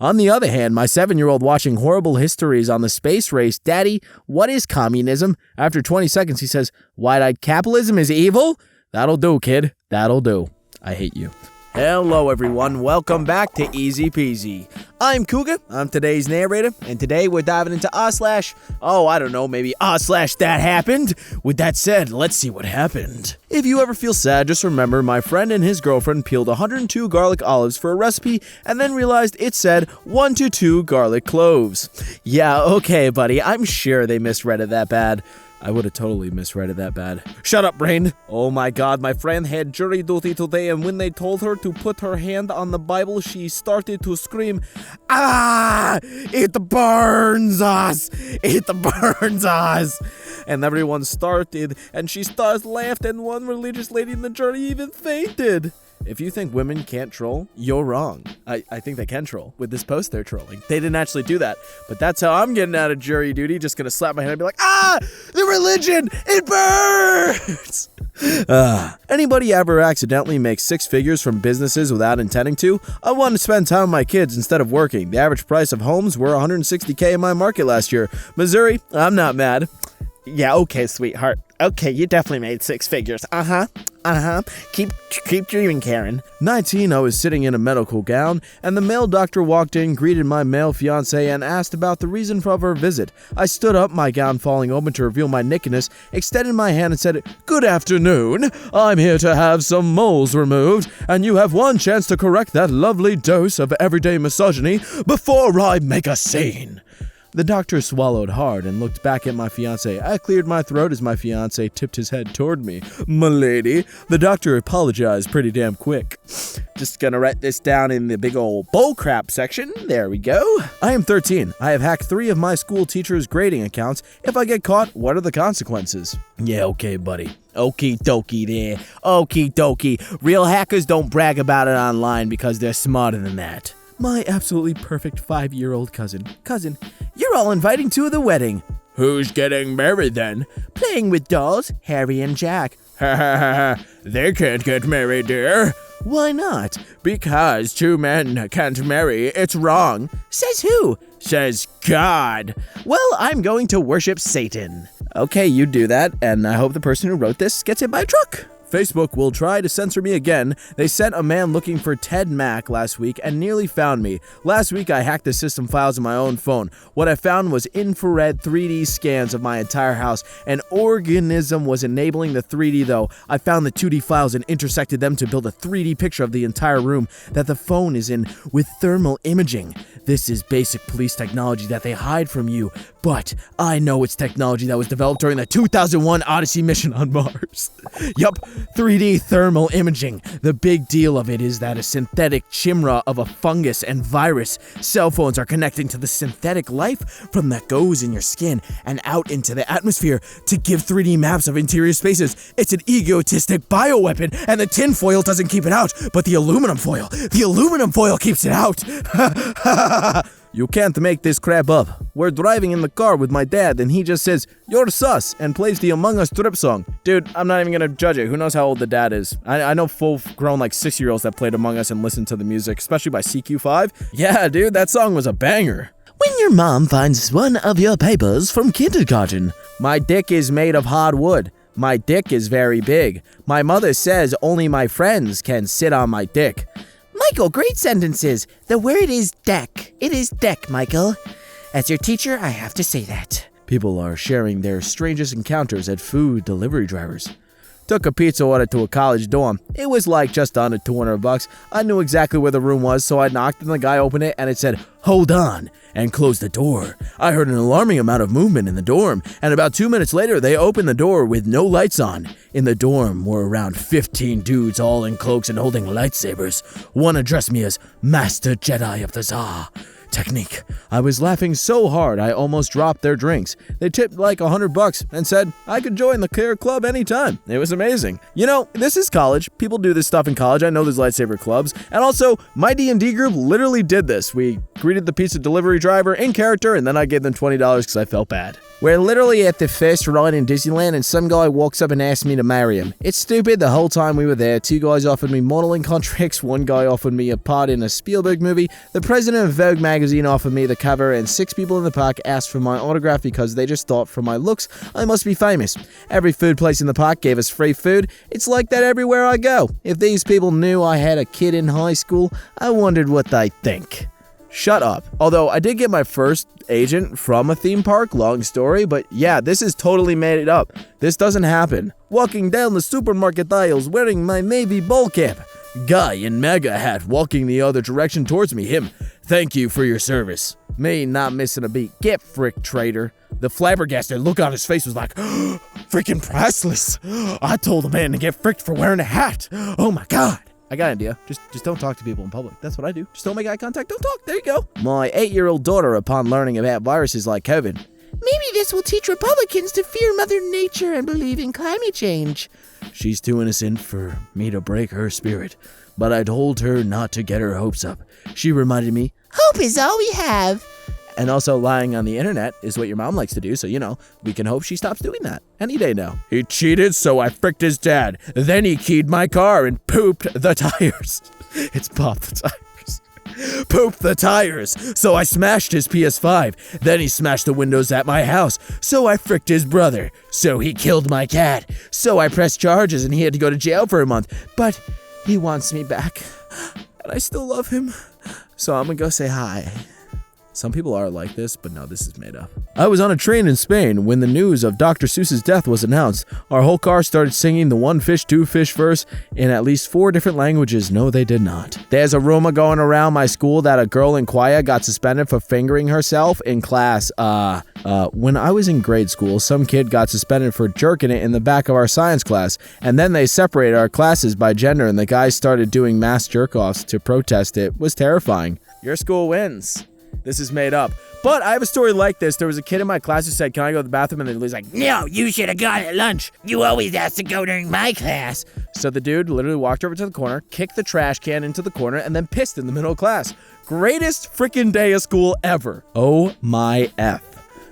On the other hand, my 7-year-old watching horrible histories on the space race, Daddy, what is communism? After 20 seconds, he says, wide-eyed capitalism is evil? That'll do, kid. That'll do. I hate you. Hello, everyone. Welcome back to Easy Peasy. I'm Cougar. I'm today's narrator, and today we're diving into Thathappened. With that said, let's see what happened. If you ever feel sad, just remember my friend and his girlfriend peeled 102 garlic olives for a recipe and then realized it said 1 to 2 garlic cloves. Yeah, okay, buddy. I'm sure they misread it that bad. I would have totally misread it that bad. Shut up, brain. Oh my god, my friend had jury duty today, and when they told her to put her hand on the Bible, she started to scream, "Ah! It burns us! It burns us!" And everyone started, and she laughed, and one religious lady in the jury even fainted. If you think women can't troll, you're wrong. I think they can troll. With this post, they're trolling. They didn't actually do that, but that's how I'm getting out of jury duty. Just gonna slap my hand and be like, ah, the religion, it burns! Anybody ever accidentally make 6 figures from businesses without intending to? I want to spend time with my kids instead of working. The average price of homes were $160K in my market last year. Missouri, I'm not mad. Yeah, okay, sweetheart. Okay, you definitely made 6 figures. Keep dreaming, Karen. 19, I was sitting in a medical gown, and the male doctor walked in, greeted my male fiancé, and asked about the reason for her visit. I stood up, my gown falling open to reveal my nakedness, extended my hand and said, "Good afternoon. I'm here to have some moles removed, and you have one chance to correct that lovely dose of everyday misogyny before I make a scene." The doctor swallowed hard and looked back at my fiancé. I cleared my throat as my fiancé tipped his head toward me. "M'lady," the doctor apologized pretty damn quick. Just gonna write this down in the big old bullcrap section. There we go. I am 13. I have hacked 3 of my school teachers' grading accounts. If I get caught, what are the consequences? Yeah, okay, buddy. Okie dokie there. Okie dokie. Real hackers don't brag about it online because they're smarter than that. My absolutely perfect 5-year-old cousin. Cousin, you're all inviting to the wedding. Who's getting married then? Playing with dolls, Harry and Jack. Ha ha ha ha. They can't get married, dear. Why not? Because 2 men can't marry. It's wrong. Says who? Says God. Well, I'm going to worship Satan. Okay, you do that, and I hope the person who wrote this gets hit by a truck. Facebook will try to censor me again. They sent a man looking for Ted Mack last week and nearly found me. Last week, I hacked the system files on my own phone. What I found was infrared 3D scans of my entire house. An organism was enabling the 3D, though. I found the 2D files and intersected them to build a 3D picture of the entire room that the phone is in with thermal imaging. This is basic police technology that they hide from you, but I know it's technology that was developed during the 2001 Odyssey mission on Mars. Yup, 3D thermal imaging. The big deal of it is that a synthetic chimera of a fungus and virus. Cell phones are connecting to the synthetic life from that goes in your skin and out into the atmosphere to give 3D maps of interior spaces. It's an egotistic bioweapon, and the tinfoil doesn't keep it out, but the aluminum foil keeps it out. You can't make this crap up. We're driving in the car with my dad, and he just says, "You're sus," and plays the Among Us strip song. Dude, I'm not even gonna judge it. Who knows how old the dad is? I know full-grown, 6-year-olds that played Among Us and listened to the music, especially by CQ5. Yeah, dude, that song was a banger. When your mom finds one of your papers from kindergarten. My dick is made of hard wood. My dick is very big. My mother says only my friends can sit on my dick. Michael, great sentences. The word is deck. It is deck, Michael. As your teacher, I have to say that. People are sharing their strangest encounters at food delivery drivers. Took a pizza order to a college dorm. It was just under $200. I knew exactly where the room was, so I knocked and the guy opened it and it said, "Hold on," and closed the door. I heard an alarming amount of movement in the dorm, and about 2 minutes later, they opened the door with no lights on. In the dorm were around 15 dudes, all in cloaks and holding lightsabers. One addressed me as Master Jedi of the Tsar. technique. I was laughing so hard I almost dropped their drinks. They tipped like $100 and said I could join the Care Club anytime. It was amazing. You know, this is college. People do this stuff in college. I know there's lightsaber clubs. And also, my D&D group literally did this. We greeted the pizza delivery driver in character, and then I gave them $20 because I felt bad. We're literally at the first ride in Disneyland, and some guy walks up and asks me to marry him. It's stupid. The whole time we were there, 2 guys offered me modeling contracts, 1 guy offered me a part in a Spielberg movie, the president of Vogue magazine offered me the cover, and 6 people in the park asked for my autograph because they just thought from my looks I must be famous. Every food place in the park gave us free food. It's like that everywhere I go. If these people knew I had a kid in high school, I wondered what they'd think. Shut up. Although I did get my first agent from a theme park, long story, but yeah, this is totally made it up. This doesn't happen. Walking down the supermarket aisles wearing my Navy bowl cap. Guy in MAGA hat walking the other direction towards me. Him, thank you for your service. Me, not missing a beat. Get frick, traitor. The flabbergasted look on his face was like, freaking priceless. I told the man to get fricked for wearing a hat. Oh my god. I got an idea. Just don't talk to people in public. That's what I do. Just don't make eye contact. Don't talk. There you go. My 8-year-old daughter, upon learning about viruses like COVID, maybe this will teach Republicans to fear Mother Nature and believe in climate change. She's too innocent for me to break her spirit, but I told her not to get her hopes up. She reminded me, hope is all we have. And also lying on the internet is what your mom likes to do, so, you know, we can hope she stops doing that any day now. He cheated, so I fricked his dad. Then he keyed my car and pooped the tires. It's popped the tires. Pooped the tires, so I smashed his PS5. Then he smashed the windows at my house, so I fricked his brother. So he killed my cat. So I pressed charges and he had to go to jail for a month. But he wants me back, and I still love him. So I'm gonna go say hi. Some people are like this, but no, this is made up. I was on a train in Spain when the news of Dr. Seuss's death was announced. Our whole car started singing the 1 fish, 2 fish verse in at least 4 different languages. No, they did not. There's a rumor going around my school that a girl in choir got suspended for fingering herself in class. When I was in grade school, some kid got suspended for jerking it in the back of our science class, and then they separated our classes by gender, and the guys started doing mass jerk-offs to protest it. It was terrifying. Your school wins. This is made up. But I have a story like this. There was a kid in my class who said, can I go to the bathroom? And then he's like, no, you should have gone at lunch. You always ask to go during my class. So the dude literally walked over to the corner, kicked the trash can into the corner, and then pissed in the middle of class. Greatest freaking day of school ever. Oh my F.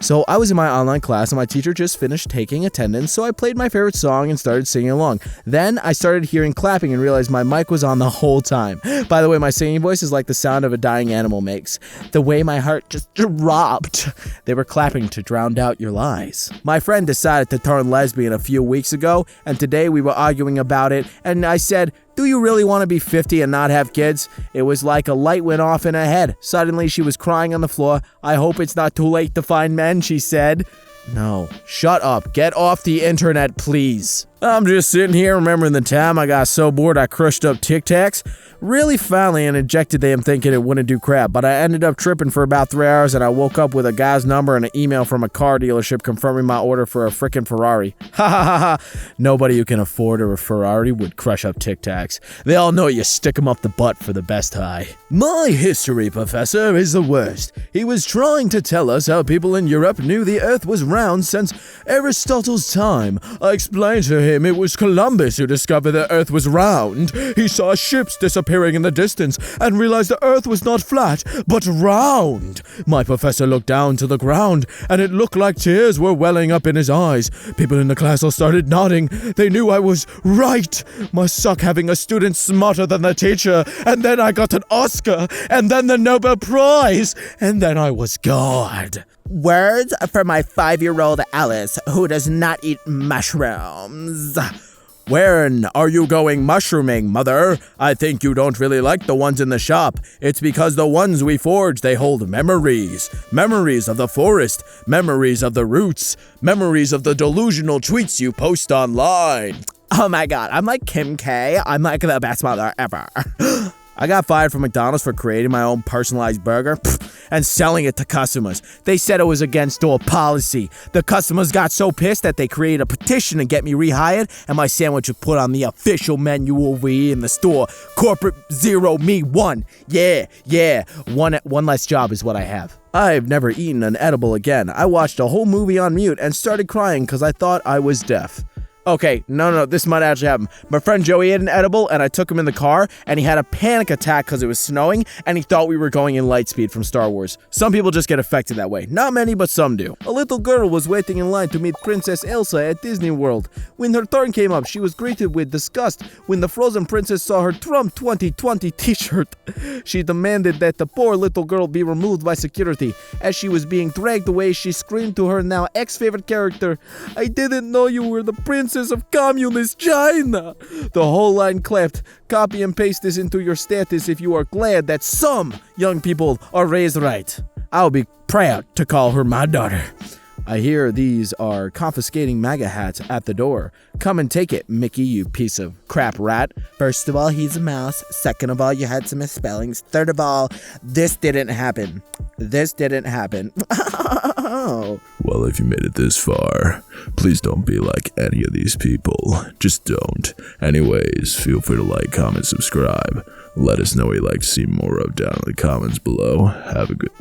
So I was in my online class and my teacher just finished taking attendance, so I played my favorite song and started singing along. Then I started hearing clapping and realized my mic was on the whole time. By the way, my singing voice is like the sound of a dying animal makes. The way my heart just dropped. They were clapping to drown out your lies. My friend decided to turn lesbian a few weeks ago, and today we were arguing about it, and I said, do you really want to be 50 and not have kids? It was like a light went off in her head. Suddenly, she was crying on the floor. I hope it's not too late to find men, she said. No. Shut up. Get off the internet, please. I'm just sitting here remembering the time I got so bored I crushed up Tic Tacs. Really finally and injected them thinking it wouldn't do crap, but I ended up tripping for about 3 hours and I woke up with a guy's number and an email from a car dealership confirming my order for a frickin' Ferrari. Ha ha ha ha. Nobody who can afford a Ferrari would crush up Tic Tacs. They all know you stick them up the butt for the best high. My history professor is the worst. He was trying to tell us how people in Europe knew the earth was round since Aristotle's time. I explained to him it was Columbus who discovered the earth was round. He saw ships disappearing in the distance and realized the earth was not flat, but round. My professor looked down to the ground, and it looked like tears were welling up in his eyes. People in the class all started nodding. They knew I was right. Must suck having a student smarter than the teacher, and then I got an Oscar, and then the Nobel Prize, and then I was God. Words for my 5-year-old Alice, who does not eat mushrooms. When are you going mushrooming, mother? I think you don't really like the ones in the shop. It's because the ones we forge, they hold memories. Memories of the forest. Memories of the roots. Memories of the delusional tweets you post online. Oh my god, I'm like Kim K. I'm like the best mother ever. I got fired from McDonald's for creating my own personalized burger and selling it to customers. They said it was against store policy. The customers got so pissed that they created a petition to get me rehired, and my sandwich was put on the official menu over here in the store. Corporate 0, me 1. Yeah. One less job is what I have. I've never eaten an edible again. I watched a whole movie on mute and started crying because I thought I was deaf. Okay, no, this might actually happen. My friend Joey ate an edible, and I took him in the car, and he had a panic attack because it was snowing, and he thought we were going in Lightspeed from Star Wars. Some people just get affected that way. Not many, but some do. A little girl was waiting in line to meet Princess Elsa at Disney World. When her turn came up, she was greeted with disgust when the frozen princess saw her Trump 2020 t-shirt. She demanded that the poor little girl be removed by security. As she was being dragged away, she screamed to her now ex-favorite character, "I didn't know you were the princess of communist China." The whole line clapped. Copy and paste this into your status if you are glad that some young people are raised right. I'll be proud to call her my daughter. I hear these are confiscating MAGA hats at the door. Come and take it, Mickey, you piece of crap rat. First of all, he's a mouse. Second of all, you had some misspellings. Third of all, this didn't happen. Well, if you made it this far, please don't be like any of these people. Just don't. Anyways, feel free to like, comment, subscribe. Let us know what you'd like to see more of down in the comments below. Have a good